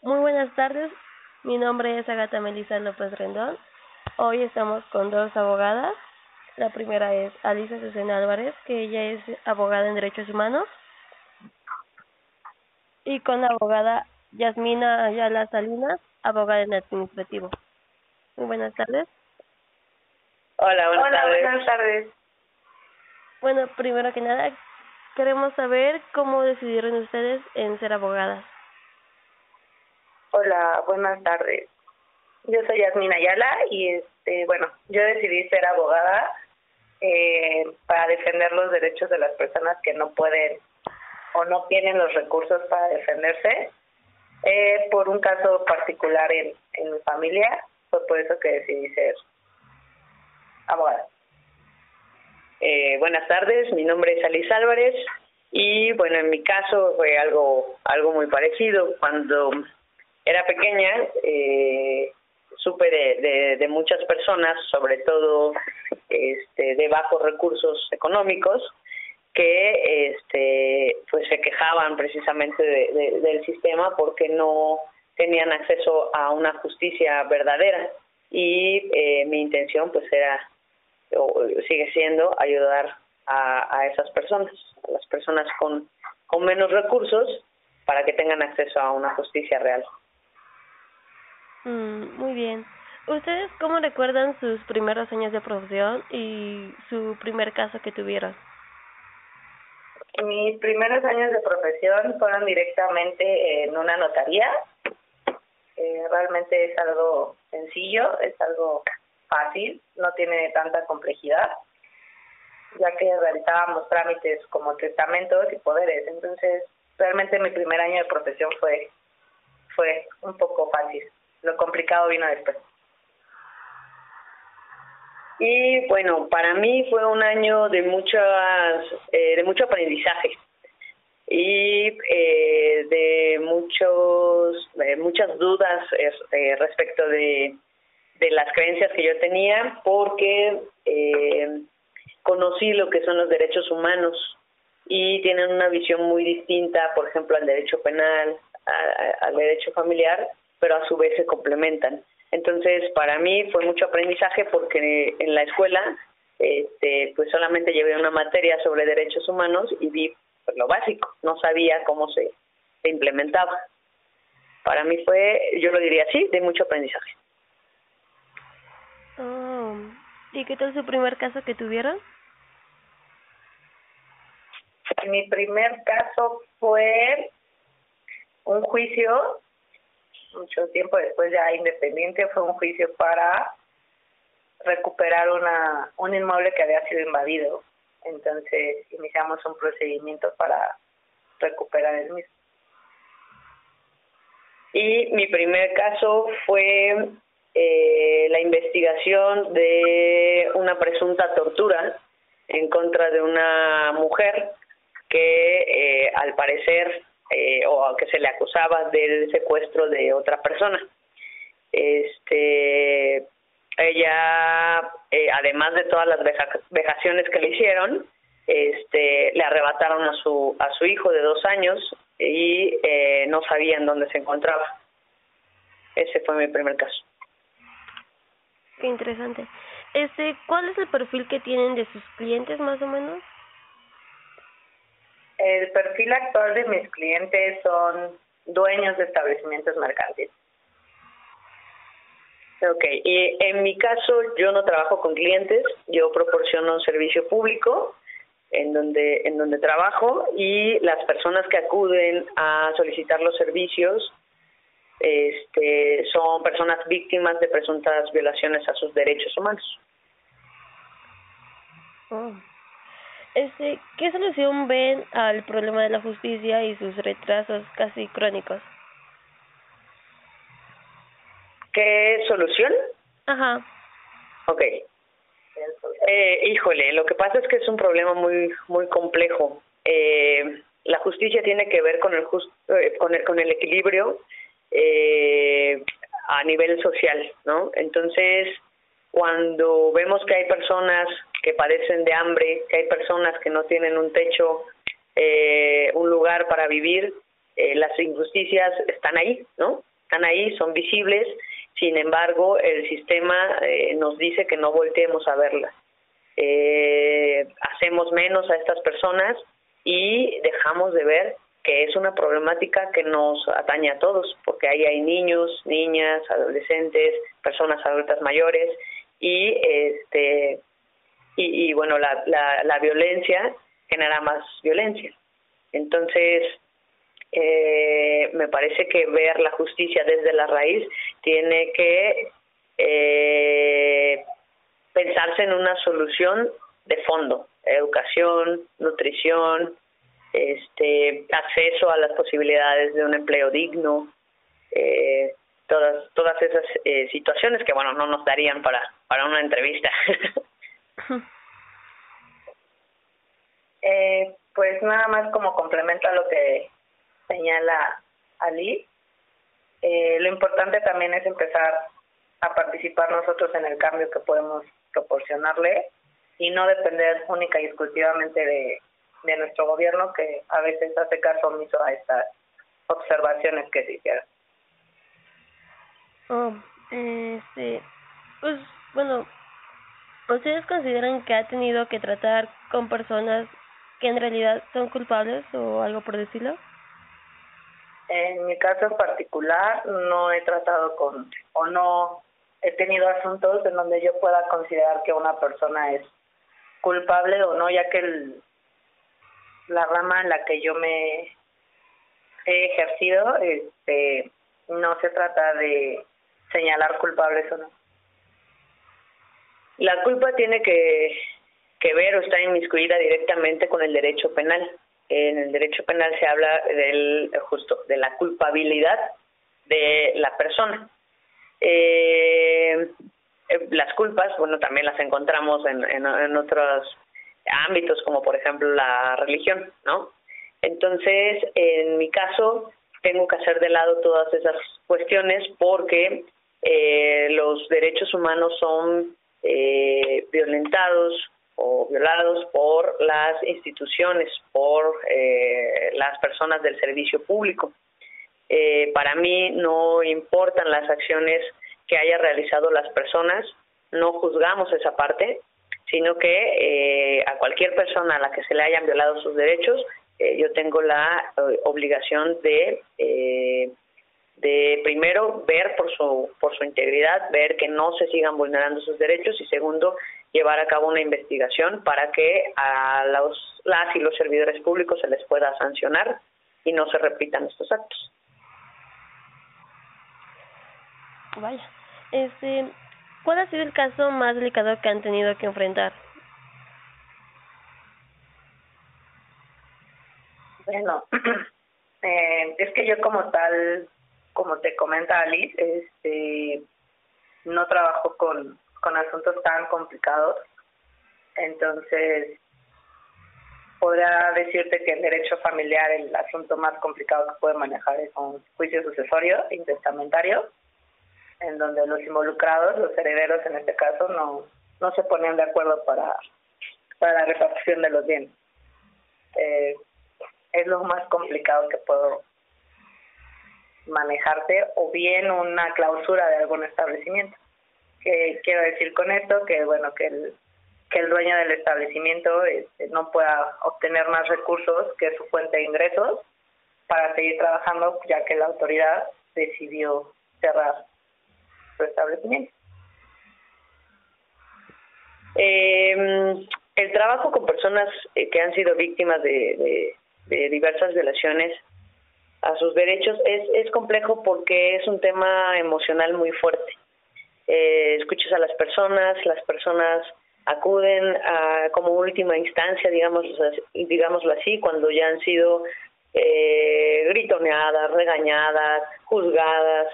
Muy buenas tardes, mi nombre es Agata Melissa López Rendón. Hoy estamos con dos abogadas. La primera es Alisa Susana Álvarez, que ella es abogada en Derechos Humanos, y con la abogada Yasmina Ayala Salinas, abogada en Administrativo. Muy buenas tardes. Hola, buenas tardes. Bueno, primero que nada, queremos saber cómo decidieron ustedes en ser abogadas. Hola, buenas tardes. Yo soy Yasmina Ayala y yo decidí ser abogada para defender los derechos de las personas que no pueden o no tienen los recursos para defenderse. Por un caso particular en mi familia, fue por eso que decidí ser abogada. Buenas tardes, mi nombre es Alisa Álvarez y bueno, en mi caso fue algo muy parecido. Cuando era pequeña supe de muchas personas, sobre todo de bajos recursos económicos, que pues se quejaban precisamente del sistema porque no tenían acceso a una justicia verdadera, y mi intención pues era o sigue siendo ayudar a esas personas, a las personas con menos recursos, para que tengan acceso a una justicia real. Muy bien. ¿Ustedes cómo recuerdan sus primeros años de profesión y su primer caso que tuvieron? Mis primeros años de profesión fueron directamente en una notaría. Realmente es algo sencillo, es algo fácil, no tiene tanta complejidad, ya que realizábamos trámites como testamentos y poderes. Entonces, realmente mi primer año de profesión fue un poco fácil. Lo complicado vino después. Y bueno, para mí fue un año de mucho aprendizaje y de muchas dudas respecto de las creencias que yo tenía, porque conocí lo que son los derechos humanos y tienen una visión muy distinta, por ejemplo, al derecho penal, al derecho familiar, pero a su vez se complementan. Entonces, para mí fue mucho aprendizaje, porque en la escuela pues solamente llevé una materia sobre derechos humanos y vi pues lo básico, no sabía cómo se implementaba. Para mí fue, yo lo diría así, de mucho aprendizaje. Oh, ¿y qué tal su primer caso que tuvieron? Mi primer caso fue un juicio, mucho tiempo después, ya independiente. Fue un juicio para recuperar un inmueble que había sido invadido. Entonces iniciamos un procedimiento para recuperar el mismo. Y mi primer caso fue la investigación de una presunta tortura en contra de una mujer que al parecer o que se le acusaba del secuestro de otra persona. Ella, además de todas las vejaciones que le hicieron, le arrebataron a su hijo de 2 años y no sabían dónde se encontraba. Ese fue mi primer caso. Qué interesante. ¿Cuál es el perfil que tienen de sus clientes, más o menos? El perfil actual de mis clientes son dueños de establecimientos mercantiles. Ok, y en mi caso yo no trabajo con clientes, yo proporciono un servicio público en donde trabajo, y las personas que acuden a solicitar los servicios son personas víctimas de presuntas violaciones a sus derechos humanos. Oh. ¿Qué solución ven al problema de la justicia y sus retrasos casi crónicos? ¿Qué solución? Ajá. Ok. Híjole, lo que pasa es que es un problema muy complejo. La justicia tiene que ver con el equilibrio a nivel social, ¿no? Entonces, cuando vemos que hay personas que padecen de hambre, que hay personas que no tienen un techo, un lugar para vivir, las injusticias están ahí, ¿no? están ahí, son visibles, sin embargo, el sistema nos dice que no volteemos a verlas. Hacemos menos a estas personas y dejamos de ver que es una problemática que nos atañe a todos, porque ahí hay niños, niñas, adolescentes, personas adultas mayores y bueno, la violencia genera más violencia. Entonces, me parece que ver la justicia desde la raíz tiene que pensarse en una solución de fondo: educación, nutrición, acceso a las posibilidades de un empleo digno, todas esas situaciones que, bueno, no nos darían para una entrevista. Pues nada más como complemento a lo que señala Ali, lo importante también es empezar a participar nosotros en el cambio que podemos proporcionarle y no depender única y exclusivamente de nuestro gobierno, que a veces hace caso omiso a estas observaciones que se hicieron. Pues bueno, ¿ustedes consideran que ha tenido que tratar con personas que en realidad son culpables o algo por decirlo? En mi caso en particular no he tratado o no he tenido asuntos en donde yo pueda considerar que una persona es culpable o no, ya que la rama en la que yo me he ejercido, no se trata de señalar culpables o no. La culpa tiene que ver o está inmiscuida directamente con el derecho penal. En el derecho penal se habla de la culpabilidad de la persona. Las culpas, bueno, también las encontramos en otros ámbitos, como por ejemplo la religión, ¿no? Entonces, en mi caso, tengo que hacer de lado todas esas cuestiones porque los derechos humanos son violentados o violados por las instituciones, por las personas del servicio público. Para mí no importan las acciones que haya realizado las personas, no juzgamos esa parte, sino que a cualquier persona a la que se le hayan violado sus derechos, yo tengo la obligación de primero ver por su integridad, ver que no se sigan vulnerando sus derechos, y segundo, llevar a cabo una investigación para que a las y los servidores públicos se les pueda sancionar y no se repitan estos actos. Vaya, ¿cuál ha sido el caso más delicado que han tenido que enfrentar? Bueno, es que yo como tal, como te comenta Alice, no trabajo con asuntos tan complicados, entonces podría decirte que el derecho familiar, el asunto más complicado que puede manejar es un juicio sucesorio intestamentario, en donde los involucrados, los herederos en este caso, no se ponen de acuerdo para la repartición de los bienes. Es lo más complicado que puedo manejarte, o bien una clausura de algún establecimiento. ¿Qué quiero decir con esto? Que bueno, que el dueño del establecimiento no pueda obtener más recursos que su fuente de ingresos para seguir trabajando, ya que la autoridad decidió cerrar su establecimiento. El trabajo con personas que han sido víctimas de diversas violaciones a sus derechos es complejo porque es un tema emocional muy fuerte. Escuchas a las personas acuden como última instancia, digámoslo así, cuando ya han sido gritoneadas, regañadas, juzgadas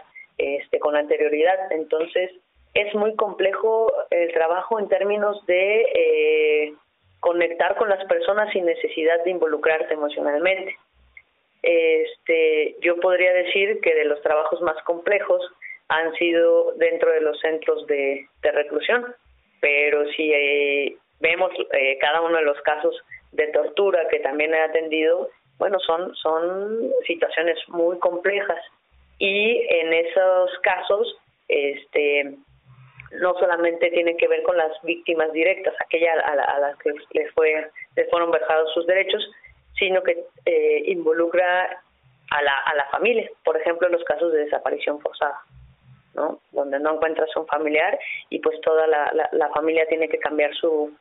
con anterioridad. Entonces es muy complejo el trabajo en términos de conectar con las personas sin necesidad de involucrarte emocionalmente. Yo podría decir que de los trabajos más complejos han sido dentro de los centros de reclusión, pero si vemos cada uno de los casos de tortura que también he atendido, bueno, son situaciones muy complejas. y en esos casos no solamente tiene que ver con las víctimas directas, aquellas a las que les fueron vejados sus derechos, sino que involucra a la familia, por ejemplo, en los casos de desaparición forzada, ¿no? Donde no encuentras un familiar y pues toda la familia tiene que cambiar su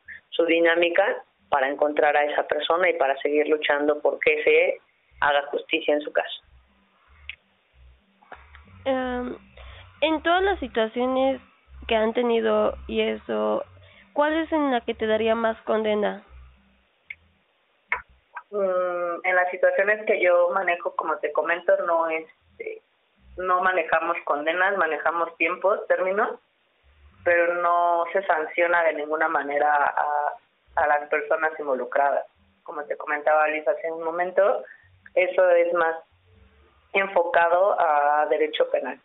dinámica para encontrar a esa persona y para seguir luchando por que se haga justicia en su caso. En todas las situaciones que han tenido y eso, ¿cuál es en la que te daría más condena? En las situaciones que yo manejo, como te comento, no manejamos condenas, manejamos tiempos, términos, pero no se sanciona de ninguna manera a las personas involucradas. Como te comentaba Liz hace un momento, eso es más enfocado a derecho penal.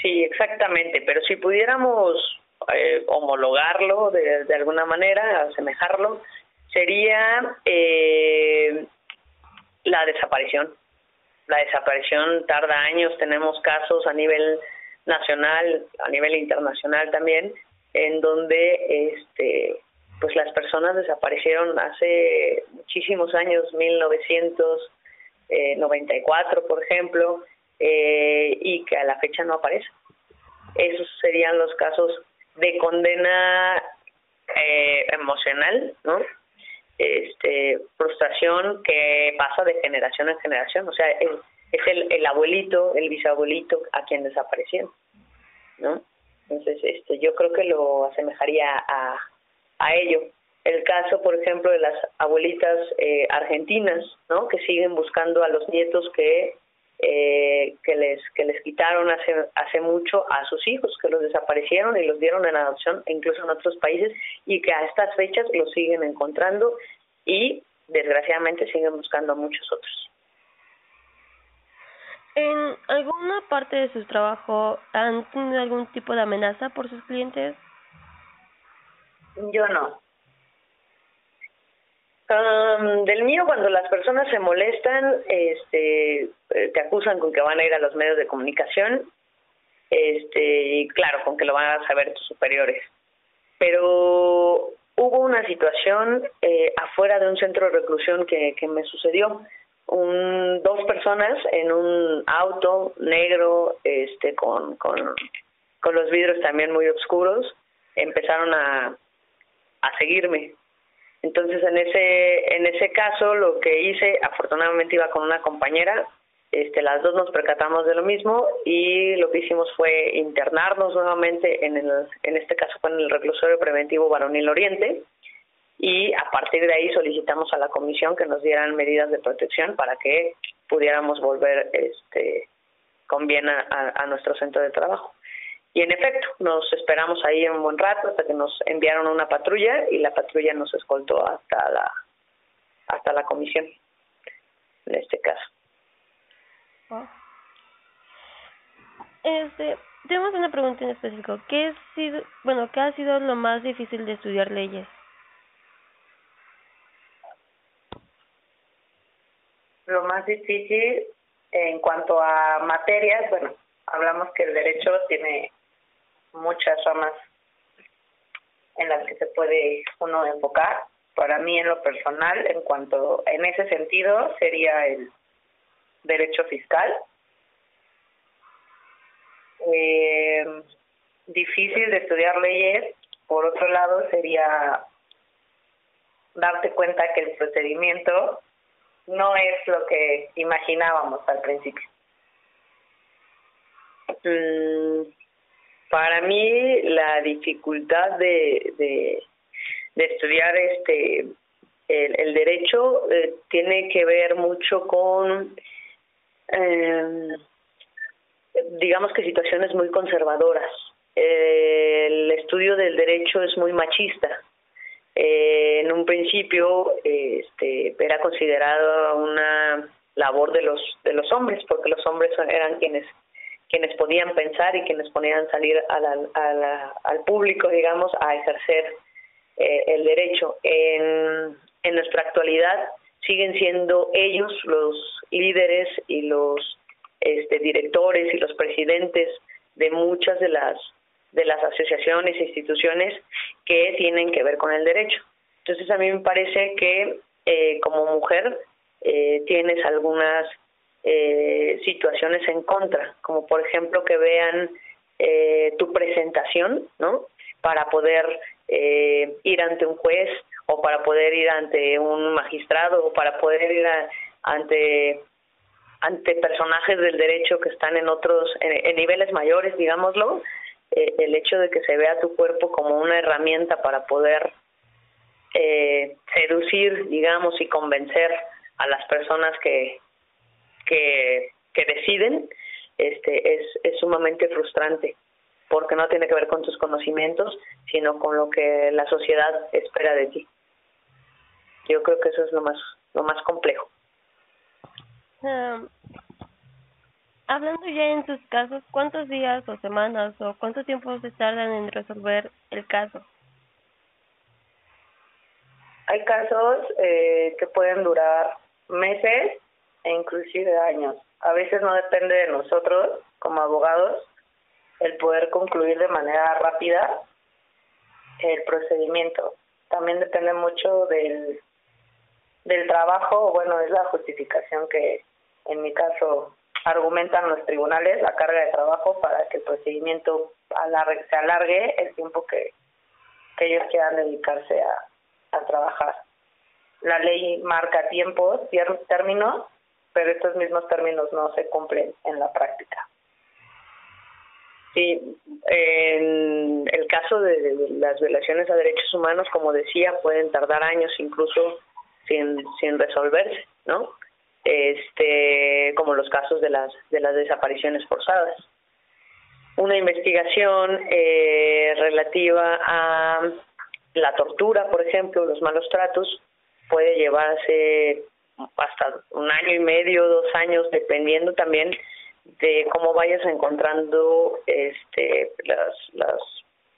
Sí, exactamente, pero si pudiéramos homologarlo de alguna manera, asemejarlo, sería la desaparición. La desaparición tarda años, tenemos casos a nivel nacional, a nivel internacional también, en donde pues las personas desaparecieron hace muchísimos años, 1994, por ejemplo, y que a la fecha no aparece. Esos serían los casos de condena emocional, ¿no? Frustración que pasa de generación en generación, o sea, es el abuelito, el bisabuelito a quien desaparecieron, ¿no? Entonces, yo creo que lo asemejaría a ello. El caso, por ejemplo, de las abuelitas argentinas, ¿no? Que siguen buscando a los nietos que les quitaron hace mucho a sus hijos, que los desaparecieron y los dieron en adopción, incluso en otros países, y que a estas fechas los siguen encontrando y desgraciadamente siguen buscando a muchos otros. ¿En alguna parte de su trabajo han tenido algún tipo de amenaza por sus clientes? Yo no. Del mío, cuando las personas se molestan, te acusan con que van a ir a los medios de comunicación, y claro, con que lo van a saber tus superiores. Pero hubo una situación afuera de un centro de reclusión que me sucedió. Dos personas en un auto negro, con los vidrios también muy oscuros, empezaron a seguirme. Entonces, en ese caso, lo que hice, afortunadamente iba con una compañera, las dos nos percatamos de lo mismo y lo que hicimos fue internarnos nuevamente, en este caso fue en el reclusorio preventivo Varonil Oriente, y a partir de ahí solicitamos a la comisión que nos dieran medidas de protección para que pudiéramos volver con bien a nuestro centro de trabajo. Y en efecto, nos esperamos ahí un buen rato hasta que nos enviaron una patrulla y la patrulla nos escoltó hasta la comisión, en este caso. Oh. Tenemos una pregunta en específico. ¿Qué ha sido lo más difícil de estudiar leyes? Lo más difícil en cuanto a materias, bueno, hablamos que el derecho tiene muchas ramas en las que se puede uno enfocar. Para mí, en lo personal, en ese sentido, sería el derecho fiscal. Difícil de estudiar leyes, por otro lado, sería darte cuenta que el procedimiento no es lo que imaginábamos al principio. Para mí la dificultad de estudiar el derecho tiene que ver mucho con digamos que situaciones muy conservadoras. El estudio del derecho es muy machista. En un principio era considerado una labor de los hombres, porque los hombres eran quienes podían pensar y quienes podían salir al público, digamos, a ejercer el derecho. En nuestra actualidad siguen siendo ellos los líderes y los directores y los presidentes de muchas de las asociaciones e instituciones que tienen que ver con el derecho. Entonces a mí me parece que como mujer tienes algunas situaciones en contra, como por ejemplo que vean tu presentación, ¿no? Para poder ir ante un juez o para poder ir ante un magistrado o para poder ir ante personajes del derecho que están en niveles mayores, digámoslo. El hecho de que se vea tu cuerpo como una herramienta para poder seducir, digamos, y convencer a las personas que deciden, es sumamente frustrante, porque no tiene que ver con tus conocimientos, sino con lo que la sociedad espera de ti. Yo creo que eso es lo más complejo. Hablando ya en tus casos, ¿cuántos días o semanas o cuánto tiempo se tardan en resolver el caso? Hay casos que pueden durar meses e inclusive años. A veces no depende de nosotros como abogados el poder concluir de manera rápida el procedimiento. También depende mucho del trabajo, bueno, es la justificación que en mi caso argumentan los tribunales, la carga de trabajo para que el procedimiento se alargue el tiempo que ellos quieran dedicarse a trabajar. La ley marca tiempos, términos, pero estos mismos términos no se cumplen en la práctica. Sí, en el caso de las violaciones a derechos humanos, como decía, pueden tardar años incluso sin resolverse, ¿no? Como los casos de las desapariciones forzadas. Una investigación relativa a la tortura, por ejemplo, los malos tratos, puede llevarse hasta 1 año y medio, 2 años, dependiendo también de cómo vayas encontrando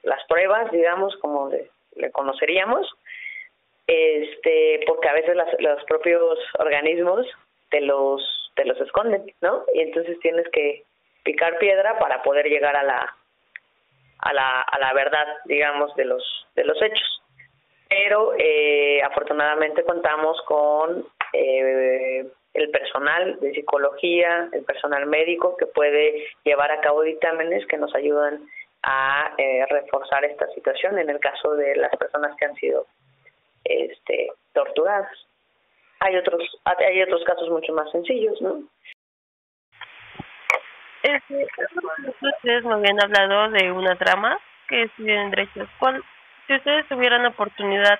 las pruebas, digamos, como le conoceríamos, porque a veces los propios organismos te los esconden, ¿no? Y entonces tienes que picar piedra para poder llegar a la verdad, digamos, de los hechos. Pero afortunadamente contamos con el personal de psicología, el personal médico que puede llevar a cabo dictámenes que nos ayudan a reforzar esta situación en el caso de las personas que han sido torturadas. Hay otros casos mucho más sencillos, ¿no? Ustedes me habían hablado de una trama que estudian derechos. Si ustedes tuvieran la oportunidad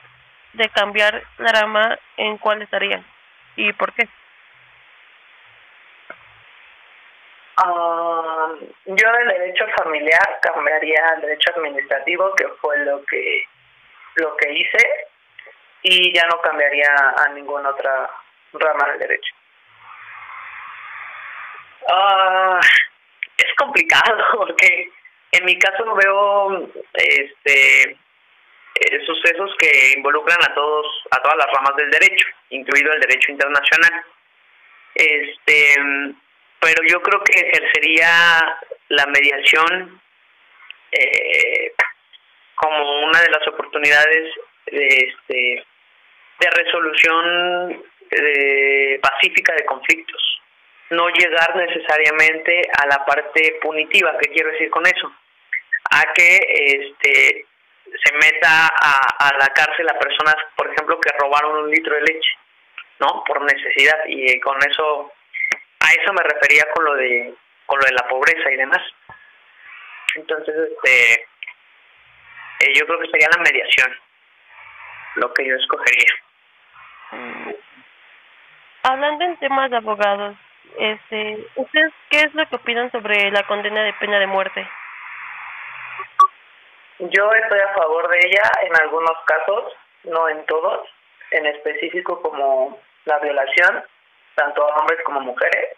de cambiar la rama, ¿en cuál estarían? ¿Y por qué? Yo del derecho familiar cambiaría al derecho administrativo, que fue lo que hice, y ya no cambiaría a ninguna otra rama del derecho. Es complicado porque en mi caso veo sucesos que involucran a todas las ramas del derecho, incluido el derecho internacional. Pero yo creo que ejercería la mediación como una de las oportunidades de resolución pacífica de conflictos. No llegar necesariamente a la parte punitiva. ¿Qué quiero decir con eso? A que se meta a la cárcel a personas, por ejemplo, que robaron 1 litro de leche, ¿no? Por necesidad, y con eso, a eso me refería con lo de la pobreza y demás. Entonces, yo creo que sería la mediación lo que yo escogería. Hablando en temas de abogados, ¿ustedes qué es lo que opinan sobre la condena de pena de muerte? Yo estoy a favor de ella en algunos casos, no en todos, en específico como la violación, tanto a hombres como mujeres,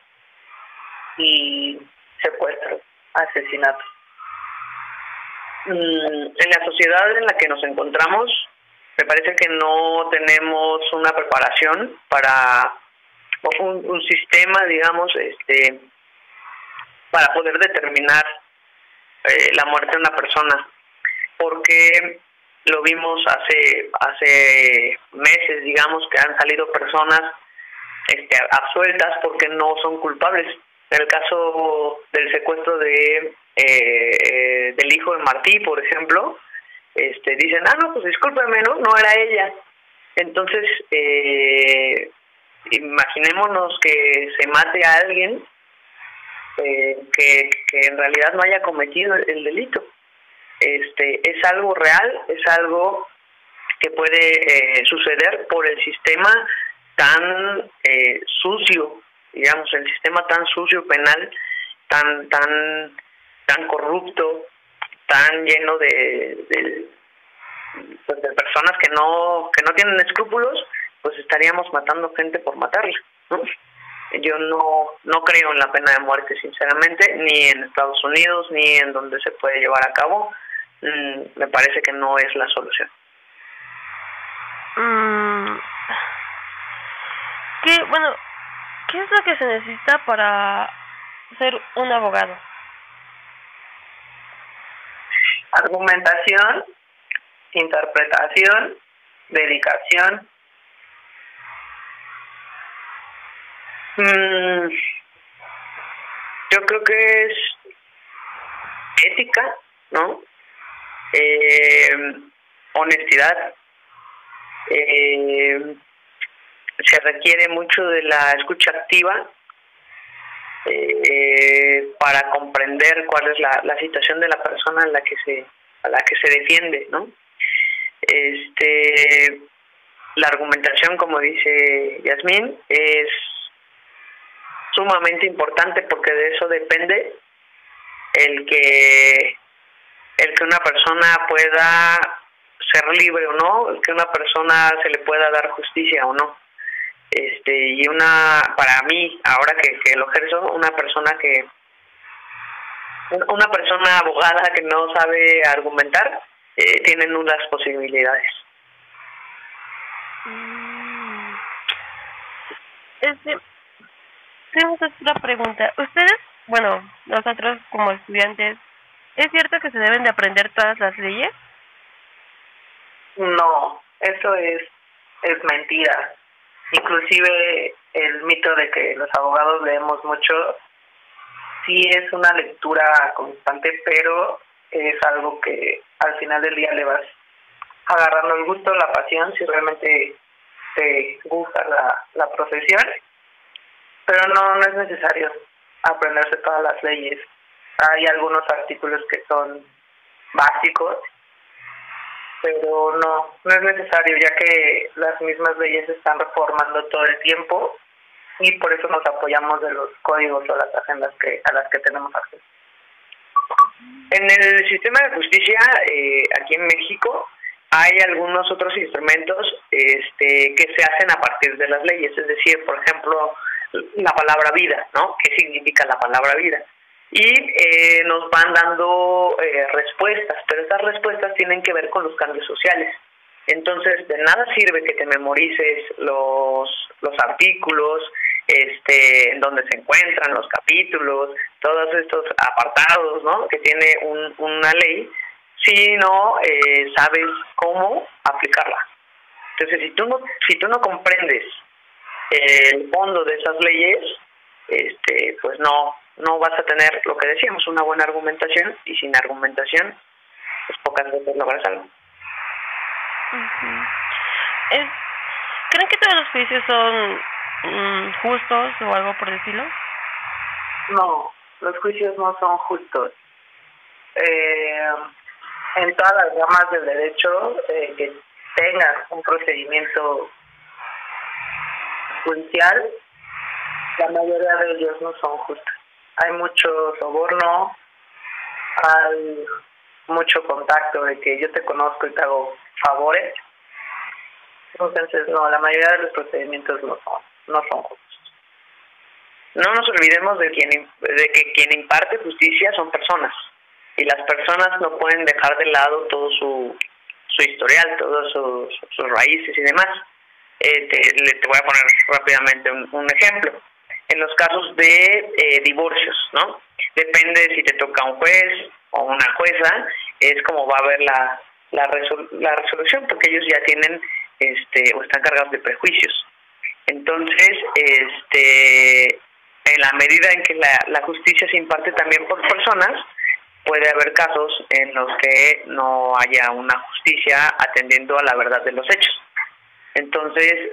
y secuestros, asesinatos. En la sociedad en la que nos encontramos, Me parece que no tenemos una preparación para un sistema, digamos, para poder determinar la muerte de una persona, porque lo vimos hace meses, digamos, que han salido personas absueltas porque no son culpables. En el caso del secuestro del hijo de Martí, por ejemplo, dicen, no, pues discúlpeme, no era ella. Entonces, imaginémonos que se mate a alguien que en realidad no haya cometido el delito. Es algo real, es algo que puede suceder por el sistema tan sucio, digamos, el sistema tan sucio penal, tan corrupto, tan lleno de personas que no tienen escrúpulos, pues estaríamos matando gente por matarla, ¿no? Yo no creo en la pena de muerte, sinceramente, ni en Estados Unidos, ni en donde se puede llevar a cabo. Me parece que no es la solución. ¿Qué es lo que se necesita para ser un abogado? Argumentación, interpretación, dedicación. Yo creo que es ética, ¿no? Honestidad. Se requiere mucho de la escucha activa para comprender cuál es la situación de la persona a la que se defiende, ¿no? La argumentación, como dice Yasmín, es sumamente importante porque de eso depende el que una persona pueda ser libre o no, el que una persona se le pueda dar justicia o no. Para mí, ahora que lo ejerzo, una persona abogada que no sabe argumentar, tiene nulas posibilidades. Tenemos otra pregunta. Ustedes, nosotros como estudiantes, ¿es cierto que se deben de aprender todas las leyes? No, eso es mentira. Inclusive el mito de que los abogados leemos mucho, sí es una lectura constante, pero es algo que al final del día le vas agarrando el gusto, la pasión, si realmente te gusta la profesión. Pero no es necesario aprenderse todas las leyes. Hay algunos artículos que son básicos, pero no es necesario, ya que las mismas leyes se están reformando todo el tiempo y por eso nos apoyamos de los códigos o las agendas a las que tenemos acceso. En el sistema de justicia, aquí en México, hay algunos otros instrumentos que se hacen a partir de las leyes, es decir, por ejemplo, la palabra vida, ¿no? ¿Qué significa la palabra vida? Y nos van dando respuestas, pero estas respuestas tienen que ver con los cambios sociales. Entonces, de nada sirve que te memorices los artículos, en donde se encuentran los capítulos, todos estos apartados, ¿no? Que tiene una ley, si no sabes cómo aplicarla. Entonces, si tú no comprendes el fondo de esas leyes, pues no vas a tener, lo que decíamos, una buena argumentación, y sin argumentación, pues pocas veces logras algo. ¿Creen que todos los juicios son justos o algo por decirlo? No, los juicios no son justos. En todas las ramas del derecho, que tengas un procedimiento judicial, la mayoría de ellos no son justos. Hay mucho soborno, hay mucho contacto de que yo te conozco y te hago favores. Entonces, no, la mayoría de los procedimientos no son justos. No nos olvidemos de que quien imparte justicia son personas, y las personas no pueden dejar de lado todo su su historial, todas sus raíces y demás. Te voy a poner rápidamente un ejemplo. En los casos de divorcios, ¿no? Depende si te toca un juez o una jueza, es como va a haber la resolución, porque ellos ya tienen o están cargados de prejuicios. Entonces, en la medida en que la justicia se imparte también por personas, puede haber casos en los que no haya una justicia atendiendo a la verdad de los hechos. Entonces,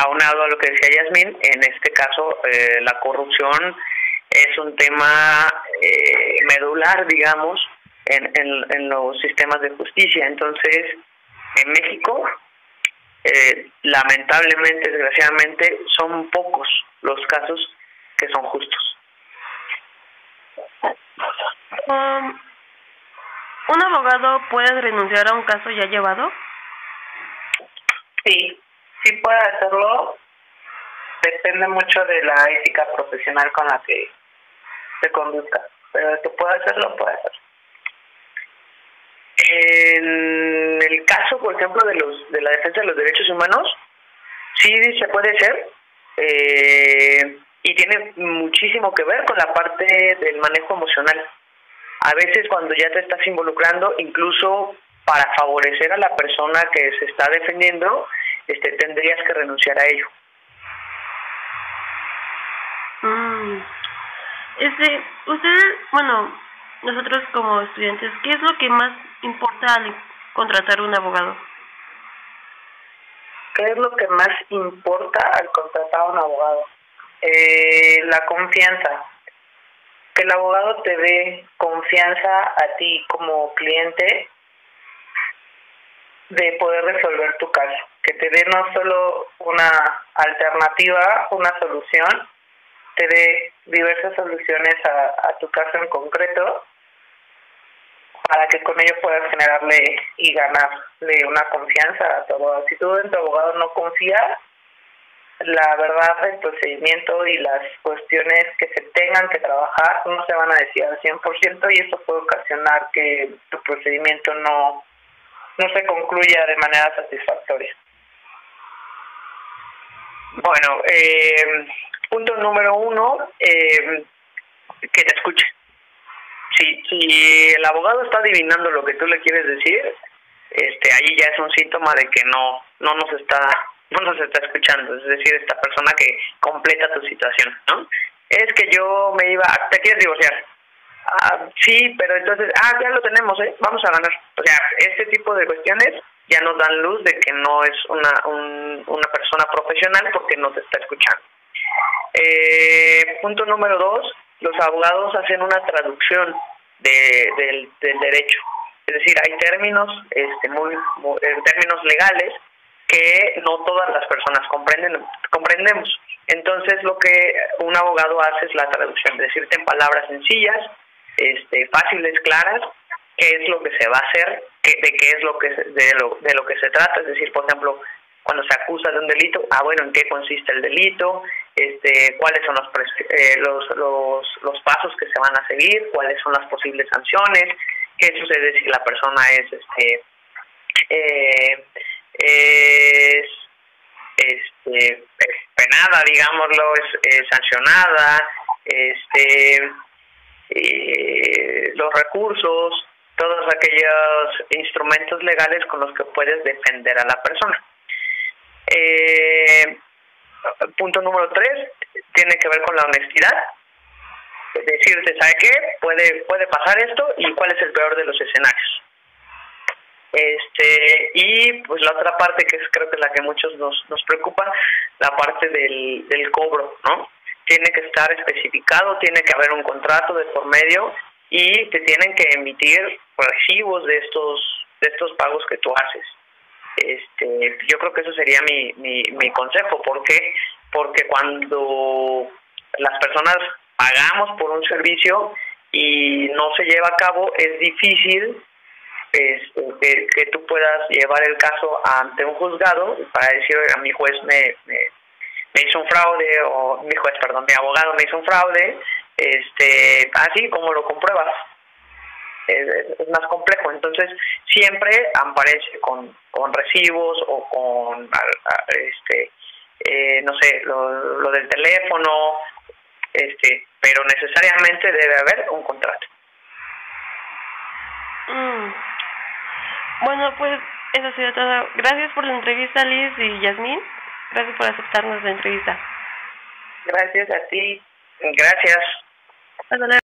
aunado a lo que decía Yasmín, en este caso la corrupción es un tema medular, digamos, en los sistemas de justicia. Entonces, en México, lamentablemente, desgraciadamente, son pocos los casos que son justos. ¿Un abogado puede renunciar a un caso ya llevado? Sí puede hacerlo. Depende mucho de la ética profesional con la que se conduzca, pero de que puede hacerlo, puede hacerlo. En el caso, por ejemplo, de la defensa de los derechos humanos, sí se puede hacer, y tiene muchísimo que ver con la parte del manejo emocional. A veces cuando ya te estás involucrando, incluso para favorecer a la persona que se está defendiendo, tendrías que renunciar a ello. Ustedes, bueno, nosotros como estudiantes, ¿qué es lo que más importa al contratar un abogado? ¿Qué es lo que más importa al contratar a un abogado? La confianza. Que el abogado te dé confianza a ti como cliente de poder resolver tu caso. Que te dé no solo una alternativa, una solución, te dé diversas soluciones a tu caso en concreto, para que con ello puedas generarle y ganarle una confianza a tu abogado. Si tú en tu abogado no confías, la verdad del procedimiento y las cuestiones que se tengan que trabajar no se van a decir al 100%, y esto puede ocasionar que tu procedimiento no se concluya de manera satisfactoria. Bueno, punto número 1, que te escuche. Si el abogado está adivinando lo que tú le quieres decir, ahí ya es un síntoma de que no nos está escuchando. Es decir, esta persona que completa tu situación, ¿no? Es que yo ¿te quieres divorciar? Sí, pero entonces, ya lo tenemos, vamos a ganar. O sea, este tipo de cuestiones ya nos dan luz de que no es una persona profesional, porque no te está escuchando. Punto número 2, los abogados hacen una traducción del derecho. Es decir, hay términos términos legales que no todas las personas comprendemos. Entonces, lo que un abogado hace es la traducción, decirte en palabras sencillas, fáciles, claras, qué es lo que se va a hacer, de qué es de lo que se trata. Es decir, por ejemplo, cuando se acusa de un delito, bueno, ¿en qué consiste el delito? ¿Cuáles son los pasos que se van a seguir? ¿Cuáles son las posibles sanciones? ¿Qué sucede si la persona es penada, digámoslo, es sancionada? Los recursos, todos aquellos instrumentos legales con los que puedes defender a la persona. Punto número 3 tiene que ver con la honestidad. Es decirte, ¿sabe qué? Puede pasar esto, y cuál es el peor de los escenarios. Y pues la otra parte, que es creo que la que muchos nos preocupa, la parte del cobro, ¿no? Tiene que estar especificado, tiene que haber un contrato de por medio, y te tienen que emitir recibos de estos pagos que tú haces. Yo creo que eso sería mi consejo. ¿Por qué? Porque cuando las personas pagamos por un servicio y no se lleva a cabo, es difícil que tú puedas llevar el caso ante un juzgado para decir, oiga, mi juez me hizo un fraude, o mi abogado me hizo un fraude, así como lo compruebas. es más complejo. Entonces siempre aparece con recibos o con no sé, lo del teléfono, pero necesariamente debe haber un contrato. Bueno, pues eso ha sido todo. Gracias por la entrevista, Liz y Yasmín. Gracias por aceptarnos la entrevista. Gracias a ti. Gracias. Hasta luego.